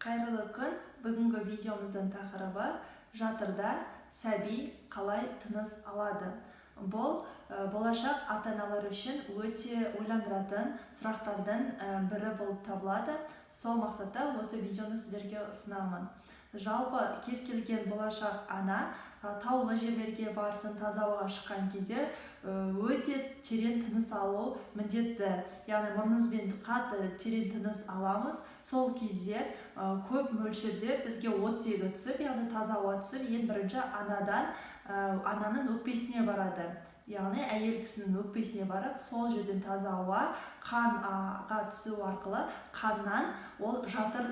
Қайырлы күн. Бүгінгі видеомыздың тақырыбы жатырда сәби қалай тыныс алады. Бұл болашақ ата-аналар үшін өте ойландыратын сұрақтардың бірі болып табылады. Сол мақсатта осы видеоны сіздерге ұсынамын. Жалпы кез келген болашақ ана таулы жерлерге барсын, таза ауаға шыққан кезде өте терең тыныс алу міндетті. Яғни мұрнымызбен қатты терең тыныс аламыз. Сол кезде көп мөлшерде бізге оттегі түсіп, яғни таза ауа түсіп, ең бірінші ананың өкпесіне барады. Яғни әйел кісінің өкпесіне барып, сол жерден таза ауа қанға түсу арқылы қаннан ол жатыр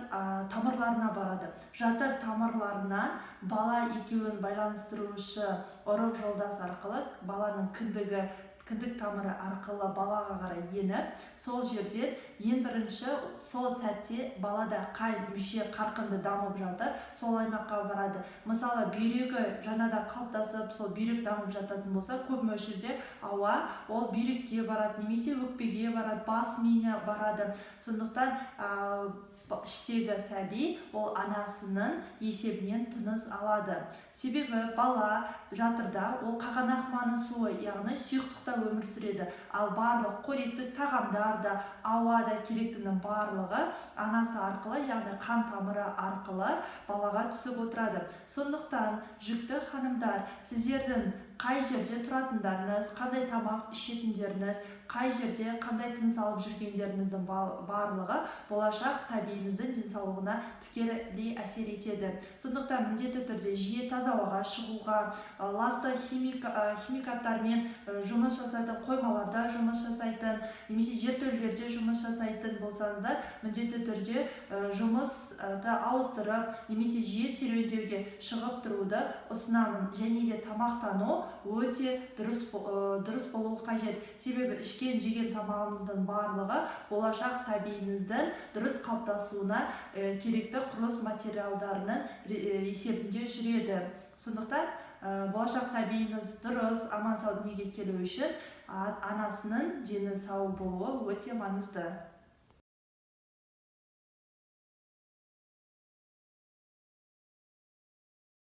тамырларына барады. Жатыр тамырларынан бала екеуін байланыстырушы ұрық жолдас арқылы баланың кіндік тамыры арқылы балаға қарай еніп, сол жерден ең бірінші сол сәтте балада қай мүше қарқынды дамып жатыр, сол аймаққа барады. Мысалы, бүйрегі жаңадан қалыптасып, сол бүйрек дамып жататын болса, көп мөлшерде ауа ол бүйрекке барады, немесе өкпеге барады, бас миіне барады. Сондықтан іштегі сәби ол анасының есебінен тыныс алады. Себебі бала жатырда ол қағанақ маны суы, яғни сұйықтықта өмір сүреді. Ал барлық қоректік тағамдар да, ауа да керектінің барлығы анасы арқылы, яғни қан тамыры арқылы балаға түсіп отырады. Сондықтан жүкті ханымдар, сіздердің қай жерде тұратындарыңыз, қандай тамақ ішетіндеріңіз, қай жерде қандай тыныс алып жүргендеріңіздің барлығы болашақ сәбиіңіздің денсаулығына тікелей әсер етеді. Сондықтан міндетті түрде жиі таза ауаға шығуға, ласты химикаттармен жұмыс жасайтын, қоймаларда жұмыс жасайтын, немесе жертөлелерде жұмыс жасайтын болсаңыздар, міндетті түрде жұмысты ауыстырып, немесе жиі серуендеуге шығып тұруды ұсынамын. Және де тамақтану өте дұрыс болуы қажет. Себебі ішкен жеген тамағыңыздың барлығы болашақ сәбиіңіздің дұрыс қалыптасуына керекті құрылыс материалдарының есебінде жүреді. Сондықтан болашақ сәбиіңіз дұрыс, аман сау дүниеге келу үшін анасының дені сау болуы өте маңызды.